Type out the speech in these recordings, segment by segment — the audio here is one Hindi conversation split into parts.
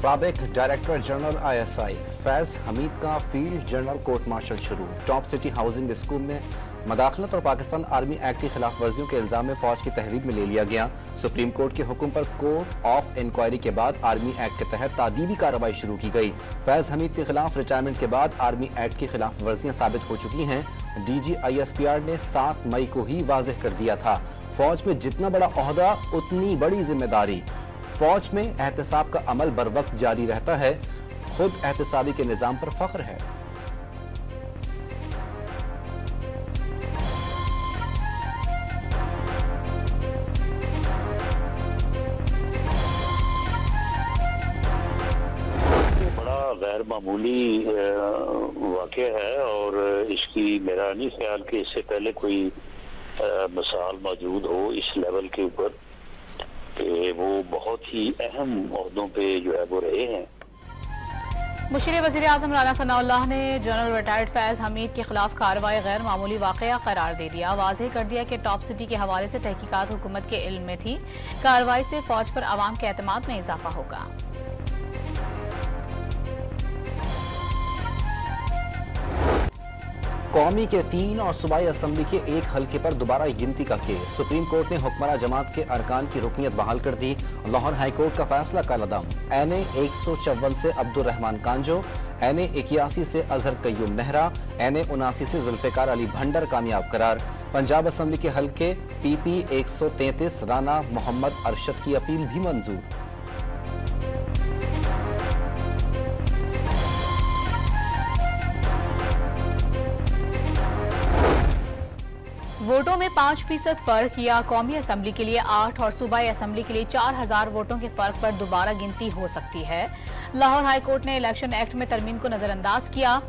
साबिक director general ISI Faiz Hamid का फील्ड जनरल कोर्ट मार्शल शुरू। टॉप सिटी हाउसिंग स्कूल में मदाखलत और पाकिस्तान आर्मी एक्ट की खिलाफ वर्जियों के इल्जाम में फौज की तहवील में ले लिया गया। सुप्रीम कोर्ट के हुक्म पर कोर्ट ऑफ इंक्वायरी के बाद आर्मी एक्ट के तहत तादीबी कार्रवाई शुरू की गई। फैज हमीद के खिलाफ रिटायरमेंट के बाद आर्मी एक्ट की खिलाफ वर्जियां साबित हो चुकी हैं। DG ISPR ने 7 मई को ही वाज़ेह कर दिया था, फौज में जितना बड़ा ओहदा उतनी बड़ी जिम्मेदारी। फौज में एहतसाब का अमल बर वक्त जारी रहता है। खुद एहतसाबी के निजाम पर फख्र है। बड़ा गैर मामूली वाक़या है और इसकी मेरा नहीं ख्याल कि इससे पहले कोई मिसाल मौजूद हो इस लेवल के ऊपर कि वो बहुत ही अहम ओहदों पे जो है वो रहे हैं। मुशीर वज़ीर आज़म राना सनाउल्लाह ने जनरल रिटायर्ड फैज हमीद के खिलाफ कार्रवाई गैर मामूली वाक़या करार दे दिया। वाज़ेह कर दिया कि टॉप सिटी के हवाले से तहकीकात हुकूमत के इल्म में थी। कार्रवाई से फौज पर आवाम के एतमाद में इजाफा होगा। कौमी के 3 और सूबाई असम्बली के 1 हल्के पर दोबारा गिनती का केस। सुप्रीम कोर्ट ने हुक्मरां जमात के अरकान की रुकनियत बहाल कर दी। लाहौर हाई कोर्ट का फैसला कलअदम। NA 154 से अब्दुर्रहमान कांजो, NA 81 से अजहर कय्यूम नेहरा, NA 79 से जुल्फिकार अली भंडर कामयाब करार। पंजाब असम्बली के हल्के PP 133 राना मोहम्मद अरशद की अपील भी मंजूर। वोटों में 5% फर्क या कौमी असम्बली के लिए 8 और सूबाई असम्बली के लिए 4000 वोटों के फर्क पर दोबारा गिनती हो सकती है। लाहौर हाई कोर्ट ने इलेक्शन एक्ट में तरमीम को नजरअंदाज किया।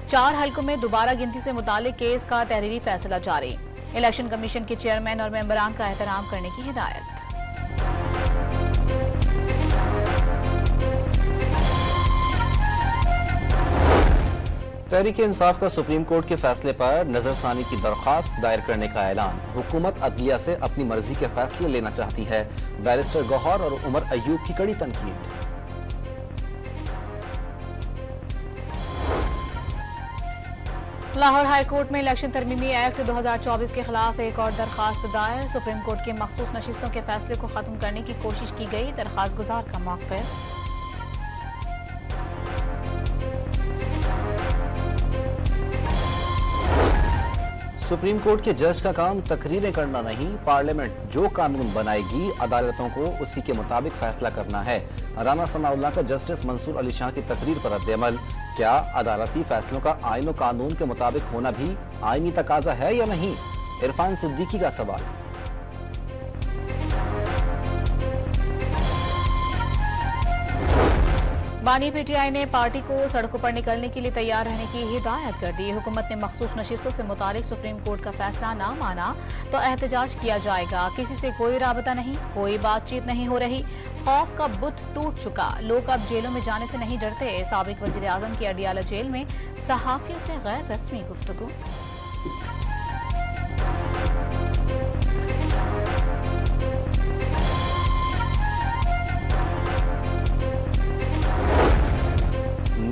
4 हल्कों में दोबारा गिनती से मुतालिक केस का तहरीरी फैसला जारी। इलेक्शन कमीशन के चेयरमैन और मेंबरान का एहतराम करने की हिदायत। तहरीक इंसाफ का सुप्रीम कोर्ट के फैसले पर नजरसानी की दरख्वास्त दायर करने का ऐलान। हुकूमत अदलिया से अपनी मर्जी के फैसले लेना चाहती है। बैरिस्टर गौहर और उमर अयूब की कड़ी तनकीद। लाहौर हाई कोर्ट में इलेक्शन तरमीमी एक्ट 2024 के खिलाफ एक और दरखास्त दायर। सुप्रीम कोर्ट के मखसूस नशिस्तों के फैसले को खत्म करने की कोशिश की गई। दरखास्त गुजार का मौक़िफ़। सुप्रीम कोर्ट के जज का काम तकरीरें करना नहीं, पार्लियामेंट जो कानून बनाएगी अदालतों को उसी के मुताबिक फैसला करना है। राना सनाउल्लाह का जस्टिस मंसूर अली शाह की तकरीर पर रद्द-ए-अमल। क्या अदालती फैसलों का आईन और कानून के मुताबिक होना भी आईनी तकाजा है या नहीं? इरफान सिद्दीकी का सवाल। बानी PTI ने पार्टी को सड़कों पर निकलने के लिए तैयार रहने की हिदायत कर दी। हुकूमत ने मखसूस नशिस्तों से मुतालिक सुप्रीम कोर्ट का फैसला ना माना तो एहतजाज किया जाएगा। किसी से कोई राबता नहीं, कोई बातचीत नहीं हो रही। खौफ का बुत टूट चुका, लोग अब जेलों में जाने से नहीं डरते। साबिक वजीर आजम की अडियाला जेल में सहाफियों से गैर रस्मी गुफ्तगू।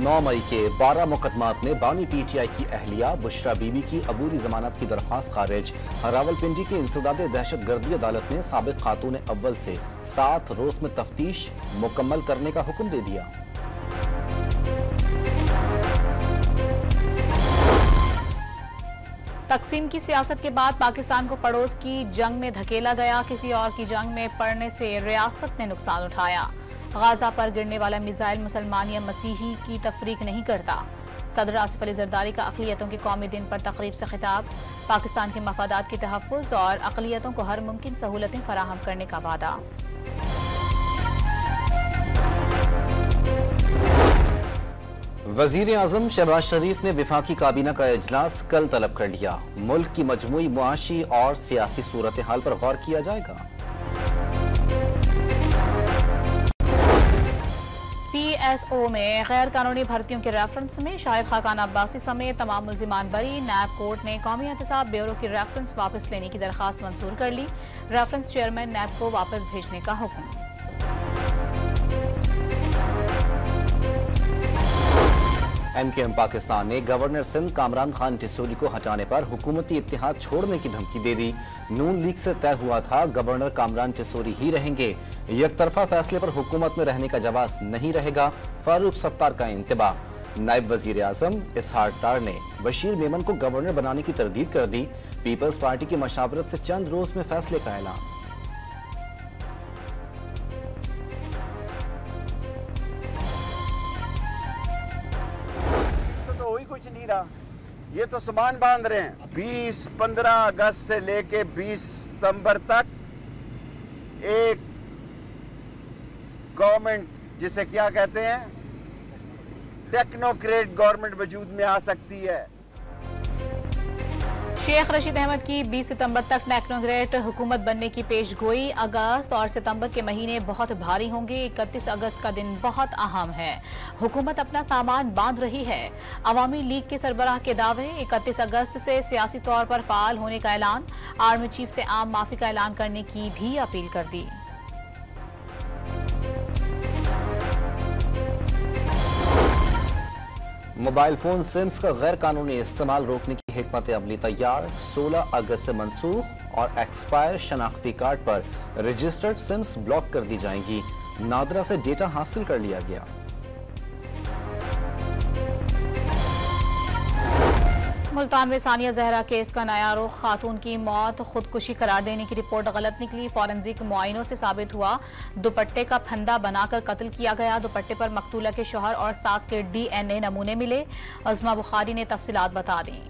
नौ मई के 12 मुकदमात में बानी PTI की अहलिया बुशरा बीबी की अबूरी जमानत की दरख्वास्त खारिज। रावलपिंडी की इंसदादे दहशतगर्दी अदालत ने साबिक खातून अव्वल से 7 रोज में तफ्तीश मुकम्मल करने का हुक्म दे दिया। तकसीम की सियासत के बाद पाकिस्तान को पड़ोस की जंग में धकेला गया। किसी और की जंग में पड़ने से रियासत ने नुकसान उठाया। गाजा पर गिरने वाला मिसाइल मुसलमान या मसीही की तफरीक नहीं करता। सदर आसिफ अली जरदारी का अक़लियतों के कौमी दिन पर तकरीब से खिताब। पाकिस्तान के मफादात के तहफ़्फ़ुज़ और अक़लियतों को हर मुमकिन सहूलतें फराहम करने का वादा। वज़ीर आज़म शहबाज शरीफ ने वफाकी काबीना का इजलास कल तलब कर लिया। मुल्क की मजमूई मुआशी और सियासी सूरत हाल पर गौर किया जाएगा। PSO में गैर कानूनी भर्तियों के रेफरेंस में शाहिद खाकान अब्बासी समेत तमाम मुल्जिमान बरी। नैब कोर्ट ने कौमी एहतसाब ब्यूरो की रेफरेंस वापस लेने की दरखास्त मंजूर कर ली। रेफरेंस चेयरमैन नैब को वापस भेजने का हुक्म। MKM पाकिस्तान ने गवर्नर सिंध कामरान खान टिसोली को हटाने पर हुकूमती इत्तेहाद छोड़ने की धमकी दे दी। नून लीग से तय हुआ था गवर्नर कामरान टिसोली ही रहेंगे। यकतरफा फैसले पर हुकूमत में रहने का जवाब नहीं रहेगा, फारूक सत्तार का इंतबाह। नायब वजीर आजम इसहाक डार ने बशीर मेमन को गवर्नर बनाने की तरदीद कर दी। पीपल्स पार्टी की मशावरत से चंद रोज में फैसले का ऐलान। कुछ नहीं रहा, ये तो सामान बांध रहे हैं। 15 अगस्त से लेके 20 सितंबर तक एक गवर्नमेंट, जिसे क्या कहते हैं, टेक्नोक्रेट गवर्नमेंट वजूद में आ सकती है। शेख रशीद अहमद की 20 सितंबर तक टेक्नोक्रेट हुकूमत बनने की पेशगोई। अगस्त और सितंबर के महीने बहुत भारी होंगे। 31 अगस्त का दिन बहुत अहम है। हुकूमत अपना सामान बांध रही है। अवामी लीग के सरबराह के दावे। 31 अगस्त से सियासी तौर पर फाल होने का ऐलान। आर्मी चीफ से आम माफी का ऐलान करने की भी अपील कर दी। मोबाइल फोन सिम्स का गैर कानूनी इस्तेमाल रोकने की हिकमत अमली तैयार। 16 अगस्त से मनसूख और एक्सपायर शनाख्ती कार्ड पर रजिस्टर्ड सिम्स ब्लॉक कर दी जाएंगी। नादरा से डेटा हासिल कर लिया गया। मुल्तान में सानिया जहरा केस का नया रुख। खातून की मौत खुदकुशी करार देने की रिपोर्ट गलत निकली। फॉरेंसिक मुआइनों से साबित हुआ दुपट्टे का फंदा बनाकर कत्ल किया गया। दुपट्टे पर मकतूला के शौहर और सास के DNA नमूने मिले। अज़मा बुखारी ने तफसीलात बता दी।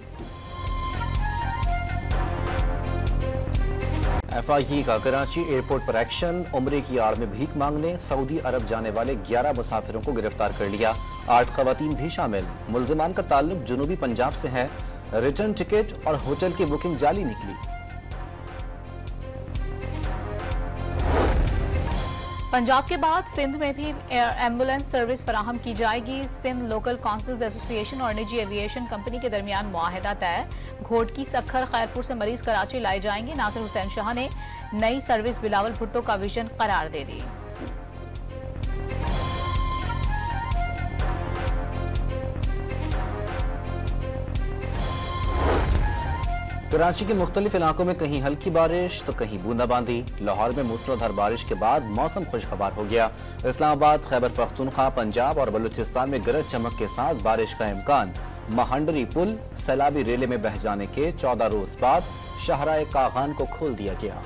FIE का कराची एयरपोर्ट पर एक्शन। उम्रे की आड़ में भीख मांगने सऊदी अरब जाने वाले 11 मुसाफिरों को गिरफ्तार कर लिया। 8 खवातीन भी शामिल। मुल्जिमान का ताल्लुक जुनूबी पंजाब से है। रिटर्न टिकट और होटल की बुकिंग जाली निकली। पंजाब के बाद सिंध में भी एम्बुलेंस सर्विस फराहम की जाएगी। सिंध लोकल काउंसिल्स एसोसिएशन और निजी एविएशन कंपनी के दरमियान मुआहदा तय। घोटकी, सखर, खैरपुर से मरीज कराची लाए जाएंगे। नासिर हुसैन शाह ने नई सर्विस बिलावल भुट्टो का विजन करार दे दी। कराची के मुख्तलिफ इलाकों में कहीं हल्की बारिश तो कहीं बूंदाबांदी। लाहौर में मूसलाधार बारिश के बाद मौसम खुशगवार हो गया। इस्लामाबाद, खैबर पख्तूनख्वा, पंजाब और बलूचिस्तान में गरज चमक के साथ बारिश का इम्कान। महांडरी पुल सैलाबी रेले में बह जाने के 14 रोज बाद शाहराए कागान को खोल दिया गया।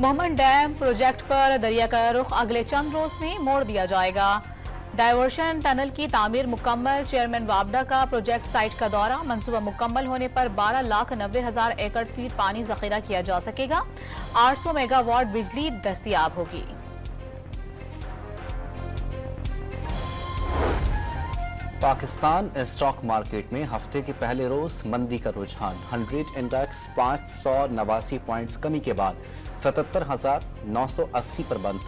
मोहम्मद डैम प्रोजेक्ट पर दरिया का रुख अगले चंद रोज में मोड़ दिया जाएगा। डायवर्शन टनल की तामीर मुकम्मल। चेयरमैन वापडा का प्रोजेक्ट साइट का दौरा। मंसूबा मुकम्मल होने पर 12,90,000 एकड़ फीट पानी जखीरा किया जा सकेगा। 800 मेगावाट बिजली दस्तयाब होगी। पाकिस्तान स्टॉक मार्केट में हफ्ते के पहले रोज मंदी का रुझान। 100 इंडेक्स 589 पॉइंट्स कमी के बाद 77,980 पर बंद।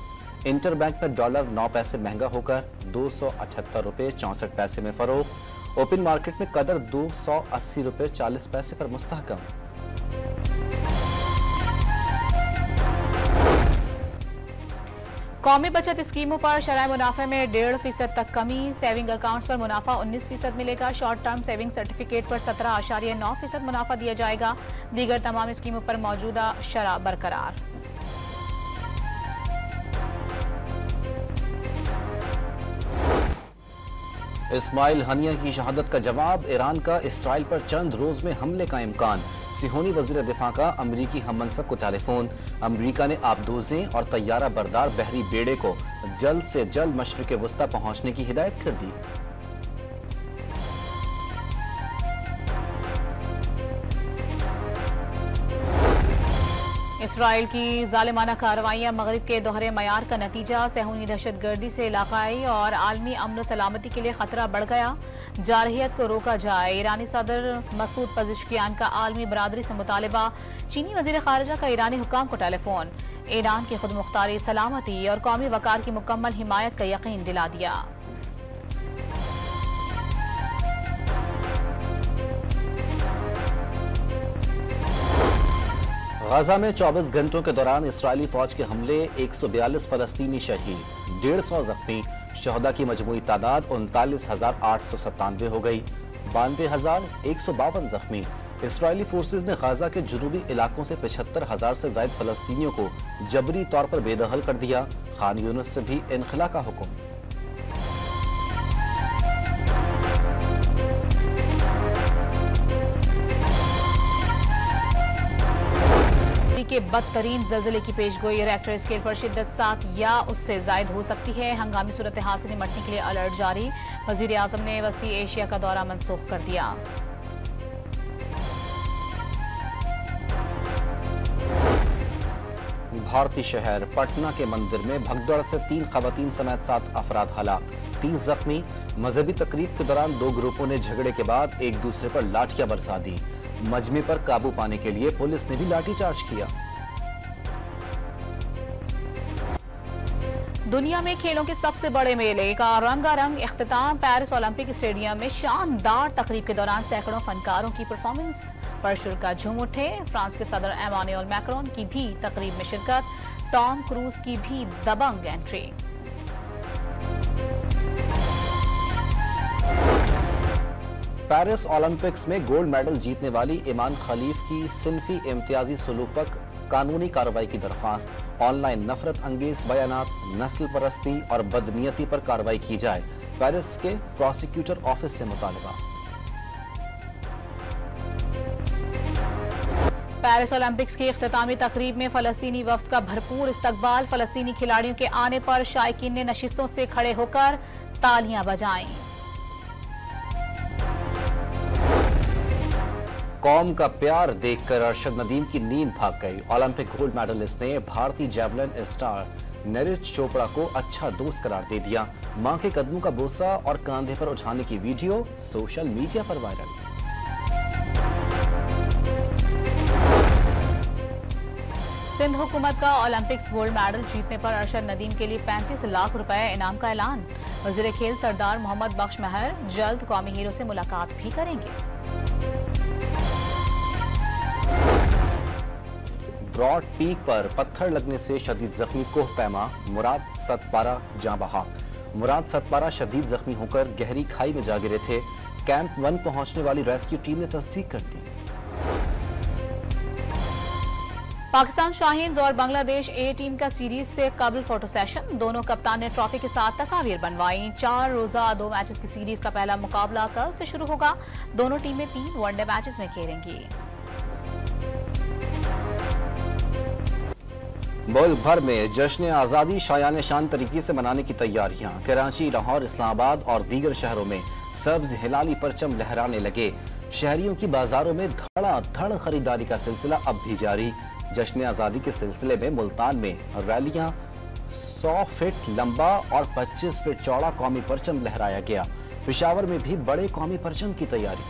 इंटरबैंक में डॉलर 9 पैसे महंगा होकर 278 रुपये 64 पैसे में फरोख्त। ओपन मार्केट में कदर 280 रुपये 40 पैसे पर मुस्तहकम। कौमी बचत स्कीमों पर शरह मुनाफे में 1.5% तक कमी। सेविंग अकाउंट्स पर मुनाफा 19% मिलेगा। शॉर्ट टर्म सेविंग सर्टिफिकेट पर 17.9% मुनाफा दिया जाएगा। दीगर तमाम स्कीमों पर मौजूदा शरह बरकरार। इस्माइल हनिया की शहादत का जवाब। ईरान का इसराइल पर चंद रोज में हमले का इम्कान। सिहोनी वजीर दिफा का अमरीकी हममनसब को टेलीफोन। अमरीका ने आबदोजें और तैयारा बरदार बहरी बेड़े को जल्द से जल्द मशरिक़ वस्ता पहुंचने की हिदायत कर दी। इसराइल की जालिमाना कार्रवाइयां मगरिब के दोहरे मयार का नतीजा। सेहूनी दहशतगर्दी से इलाकाई और आलमी अमन सलामती के लिए खतरा बढ़ गया। जारहियत को रोका जाए। ईरानी सदर मसूद पज़ेश्कियान का आलमी बरादरी से मुतालबा। चीनी वजीर खारजा का ईरानी हुकाम को टेलीफोन। ईरान की खुद मुख्तारी, सलामती और कौमी वकार की मुकम्मल हिमायत का यकीन दिला दिया। गाजा में 24 घंटों के दौरान इस्राएली फौज के हमले 142 फलस्तीनी शहीद, 150 जख्मी, शहदा की मजमूई तादाद 39,897 हो गई, 92,152 जख्मी। इस्राएली फोर्सेज ने गाजा के जुनूबी इलाकों से 75,000 से ज्यादा फलस्तीनियों को जबरी तौर पर बेदखल कर दिया। खान यूनिस से भी इनखला का हुक्म। के बदतरीन जल्जले की पेशगोई, रिएक्टर स्केल पर शिद्दत 7 या उससे जायद हो सकती है। हंगामी सूरत हाल से निपटने के लिए अलर्ट जारी। वजीर आजम ने वस्ती एशिया का दौरा मनसूख कर दिया। भारतीय शहर पटना के मंदिर में भगदड़ से 3 खवातीन समेत 7 अफराद हलाक, 30 जख्मी। मजहबी तकरीब के दौरान 2 ग्रुपों ने झगड़े के बाद एक दूसरे पर लाठियां बरसा दी। मजमे पर काबू पाने के लिए पुलिस ने भी लाठीचार्ज किया। दुनिया में खेलों के सबसे बड़े मेले का रंगारंग इख्तिताम पेरिस ओलंपिक स्टेडियम में शानदार तकरीब के दौरान सैकड़ों फनकारों की परफॉर्मेंस पर शुरा झूम उठे। फ्रांस के सदर एमानुएल मैक्रोन की भी तकरीब में शिरकत, टॉम क्रूज की भी दबंग एंट्री। पेरिस ओलंपिक्स में गोल्ड मेडल जीतने वाली ईमान खलीफ की सिनफी इम्तियाजी सलूक पर कानूनी कार्रवाई की दरख्वास्त, ऑनलाइन नफरत अंगेज बयानात, नस्ल परस्ती और बदनीयती पर कार्रवाई की जाए, पेरिस के प्रोसिक्यूटर ऑफिस से मुतालबा। पेरिस ओलंपिक्स की इख्तितामी तकरीब में फलस्तीनी वफ्द का भरपूर इस्तकबाल। फलस्तीनी खिलाड़ियों के आने पर शायकीन ने नशिस्तों से खड़े होकर तालियां बजाईं। कौम का प्यार देखकर अरशद नदीम की नींद भाग गई। ओलंपिक गोल्ड मेडलिस्ट ने भारतीय जैवलिन स्टार नीरज चोपड़ा को अच्छा दोस्त करार दे दिया। मां के कदमों का बोसा और कंधे पर उठाने की वीडियो सोशल मीडिया पर वायरल। सिंध हुकूमत का ओलंपिक्स गोल्ड मेडल जीतने पर अरशद नदीम के लिए 35 लाख रुपए इनाम का ऐलान। वजीर खेल सरदार मोहम्मद बख्श महर जल्द कौमी हीरो से मुलाकात भी करेंगे। ब्रॉड पीक पर पत्थर लगने से शदीद जख्मी कोह पैमा मुराद सतपारा जां बहक। मुराद सतपारा शदीद जख्मी होकर गहरी खाई में जा गिरे थे। कैंप 1 पहुंचने वाली रेस्क्यू टीम ने तस्दीक कर दी। पाकिस्तान शाहीन्स और बांग्लादेश ए टीम का सीरीज से कबल फोटो सेशन, दोनों कप्तान ने ट्रॉफी के साथ तस्वीर बनवाई। 4 रोजा 2 मैचेस की सीरीज का पहला मुकाबला कल से शुरू होगा। दोनों टीमें 3 वनडे मैचेस में खेलेंगी। मुल्क भर में जश्न आज़ादी शायान शान तरीके से मनाने की तैयारियां। कराची, लाहौर, इस्लामाबाद और दीगर शहरों में सब्ज हिलाली परचम लहराने लगे। शहरियों की बाजारों में धड़ाधड़ खरीदारी का सिलसिला अब भी जारी। जश्न आज़ादी के सिलसिले में मुल्तान में रैलियां 100 फीट लंबा और 25 फीट चौड़ा कौमी परचम लहराया गया। पेशावर में भी बड़े कौमी परचम की तैयारी।